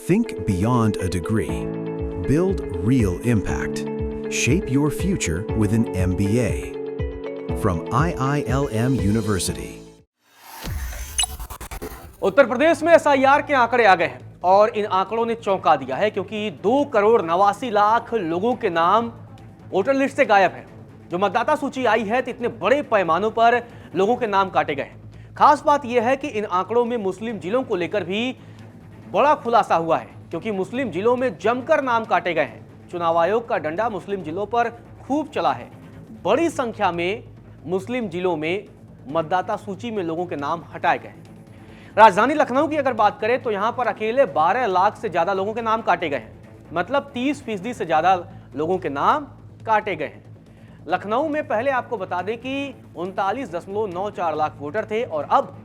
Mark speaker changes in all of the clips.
Speaker 1: Think beyond a degree. Build real impact. Shape your future with an MBA. From IILM University.
Speaker 2: Uttar Pradesh में SIR के आंकड़े आ गए हैं और इन आंकड़ों ने चौंका दिया है क्योंकि 2,89,00,000 लोगों के नाम वोटर लिस्ट से गायब है। जो मतदाता सूची आई है तो इतने बड़े पैमानों पर लोगों के नाम काटे गए हैं। खास बात यह है कि इन आंकड़ों में मुस्लिम जिलों को लेकर भी बड़ा खुलासा हुआ है क्योंकि मुस्लिम जिलों में जमकर नाम काटे गए हैं। चुनाव आयोग का डंडा मुस्लिम जिलों पर खूब चला है। बड़ी संख्या में मुस्लिम जिलों में मतदाता सूची में लोगों के नाम हटाए गए हैं। राजधानी लखनऊ की अगर बात करें तो यहां पर अकेले 12 लाख से ज्यादा लोगों के नाम काटे गए हैं, मतलब 30% से ज्यादा लोगों के नाम काटे गए हैं। लखनऊ में पहले आपको बता दें कि 39.94 लाख वोटर थे और अब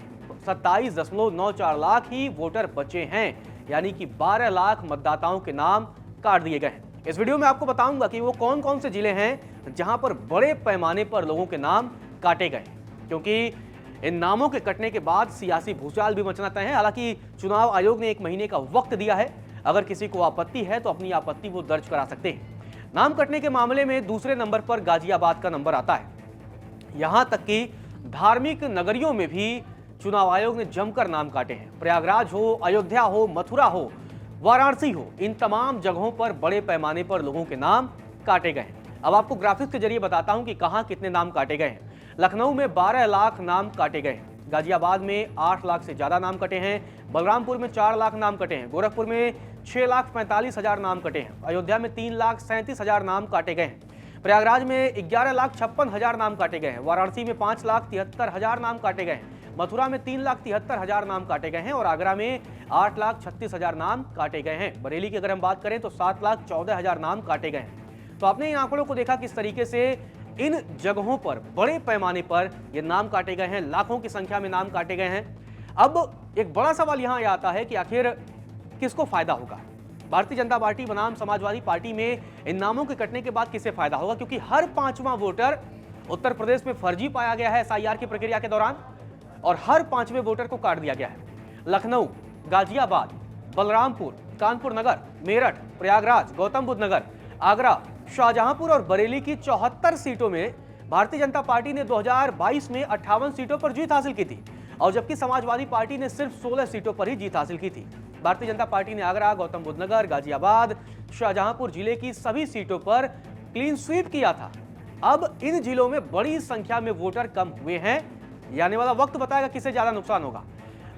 Speaker 2: 27.94 लाख ही वोटर बचे हैं, यानी कि 12 लाख मतदाताओं के नाम काट दिए गए हैं। इस वीडियो में आपको बताऊंगा कि वो कौन कौन से जिले हैं जहां पर बड़े पैमाने पर लोगों के नाम काटे गए, क्योंकि इन नामों के कटने के बाद सियासी भूचाल भी मचना तय है। हालांकि चुनाव आयोग ने 1 महीने का वक्त दिया है। अगर किसी को आपत्ति है तो अपनी आपत्ति वो दर्ज करा सकते हैं। नाम कटने के मामले में दूसरे नंबर पर गाजियाबाद का नंबर आता है। यहां तक कि धार्मिक नगरियों में भी चुनाव आयोग ने जमकर नाम काटे हैं। प्रयागराज हो, अयोध्या हो, मथुरा हो, वाराणसी हो, इन तमाम जगहों पर बड़े पैमाने पर लोगों के नाम काटे गए हैं। अब आपको ग्राफिक्स के जरिए बताता हूं कि कहां कितने नाम काटे गए हैं। लखनऊ में 12 लाख नाम काटे गए हैं, गाजियाबाद में 8 लाख से ज्यादा नाम कटे हैं, बलरामपुर में 4 लाख नाम कटे हैं, गोरखपुर में 6,45,000 नाम कटे हैं, अयोध्या में 3,37,000 नाम काटे गए हैं, प्रयागराज में 11,56,000 नाम काटे गए हैं, वाराणसी में 5,73,000 नाम काटे गए हैं, मथुरा में 3,73,000 नाम काटे गए हैं और आगरा में 8,36,000 नाम काटे गए हैं। बरेली की अगर हम बात करें तो 7,14,000 नाम काटे गए हैं। तो आपने इन आंकड़ों को देखा किस तरीके से इन जगहों पर बड़े पैमाने पर ये नाम काटे गए हैं, लाखों की संख्या में नाम काटे गए हैं। अब एक बड़ा सवाल यहां आता है कि आखिर किसको फायदा होगा। भारतीय जनता पार्टी बनाम समाजवादी पार्टी में इन नामों के कटने के बाद किसे फायदा होगा, क्योंकि हर 5वां वोटर उत्तर प्रदेश में फर्जी पाया गया है SIR की प्रक्रिया के दौरान और हर 5वें वोटर को काट दिया गया है। लखनऊ, गाजियाबाद, बलरामपुर, कानपुर नगर, मेरठ, प्रयागराज, गौतम बुद्ध नगर, आगरा, शाहजहांपुर और बरेली की 74 सीटों में भारतीय जनता पार्टी ने 2022 में 58 सीटों पर जीत हासिल की थी और जबकि समाजवादी पार्टी ने सिर्फ 16 सीटों पर ही जीत हासिल की थी। भारतीय जनता पार्टी ने आगरा, गौतम बुद्ध नगर, गाजियाबाद, शाहजहांपुर जिले की सभी सीटों पर क्लीन स्वीप किया था। अब इन जिलों में बड़ी संख्या में वोटर कम हुए हैं। आने वाला वक्त बताएगा किसे ज्यादा नुकसान होगा।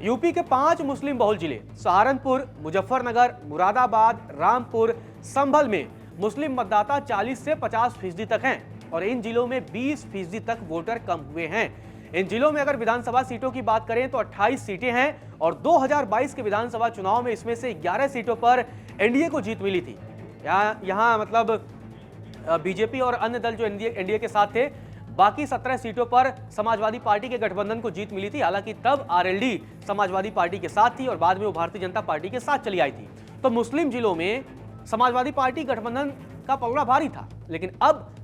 Speaker 2: यूपी के 5 मुस्लिम बहुल जिले सहारनपुर, मुजफ्फरनगर, मुरादाबाद, रामपुर, संभल में मुस्लिम मतदाता 40 से 50% तक हैं और इन जिलों में 20% तक वोटर कम हुए हैं। इन जिलों में अगर विधानसभा सीटों की बात करें तो 28 सीटें हैं और 2022 के विधानसभा चुनाव में इसमें से 11 सीटों पर एनडीए को जीत मिली थी। यहाँ मतलब बीजेपी और अन्य दल जो एनडीए के साथ थे, बाकी 17 सीटों पर समाजवादी पार्टी के गठबंधन को जीत मिली थी। हालांकि तब आरएलडी समाजवादी पार्टी के साथ थी और बाद में वो भारतीय जनता पार्टी के साथ चली आई थी। तो मुस्लिम जिलों में समाजवादी पार्टी गठबंधन का पलड़ा भारी था। लेकिन अब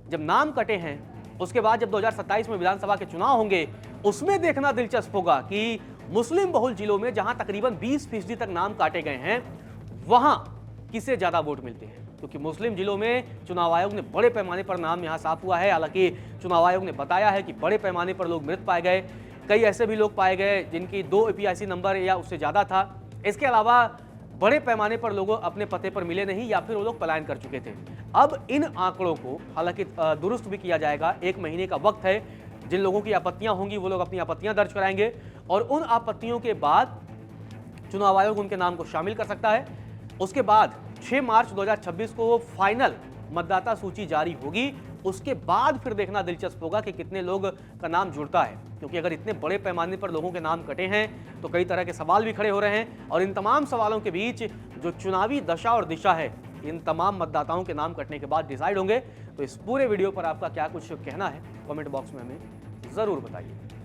Speaker 2: जब नाम कटे हैं, उसके बाद जब 2027 में विधानसभा के चुनाव होंगे, उसमें देखना दिलचस्प होगा कि मुस्लिम बहुल जिलों में जहां तकरीबन 20% तक नाम काटे गए हैं, वहां किसे ज्यादा वोट मिलते हैं। क्योंकि मुस्लिम जिलों में चुनाव आयोग ने बड़े पैमाने पर नाम यहां साफ हुआ है। हालांकि चुनाव आयोग ने बताया है कि बड़े पैमाने पर लोग मृत पाए गए, कई ऐसे भी लोग पाए गए जिनकी 2 APIC नंबर या उससे ज्यादा था। इसके अलावा बड़े पैमाने पर लोगों अपने पते पर मिले नहीं या फिर वो लोग पलायन कर चुके थे। अब इन आंकड़ों को हालांकि दुरुस्त भी किया जाएगा। 1 महीने का वक्त है। जिन लोगों की आपत्तियां होंगी वो लोग अपनी आपत्तियां दर्ज कराएंगे और उन आपत्तियों के बाद चुनाव आयोग उनके नाम को शामिल कर सकता है। उसके बाद 6 मार्च 2026 को फाइनल मतदाता सूची जारी होगी। उसके बाद फिर देखना दिलचस्प होगा कि कितने लोग का नाम जुड़ता है, क्योंकि अगर इतने बड़े पैमाने पर लोगों के नाम कटे हैं तो कई तरह के सवाल भी खड़े हो रहे हैं और इन तमाम सवालों के बीच जो चुनावी दशा और दिशा है, इन तमाम मतदाताओं के नाम कटने के बाद डिसाइड होंगे। तो इस पूरे वीडियो पर आपका क्या कुछ कहना है, कमेंट बॉक्स में हमें जरूर बताइए।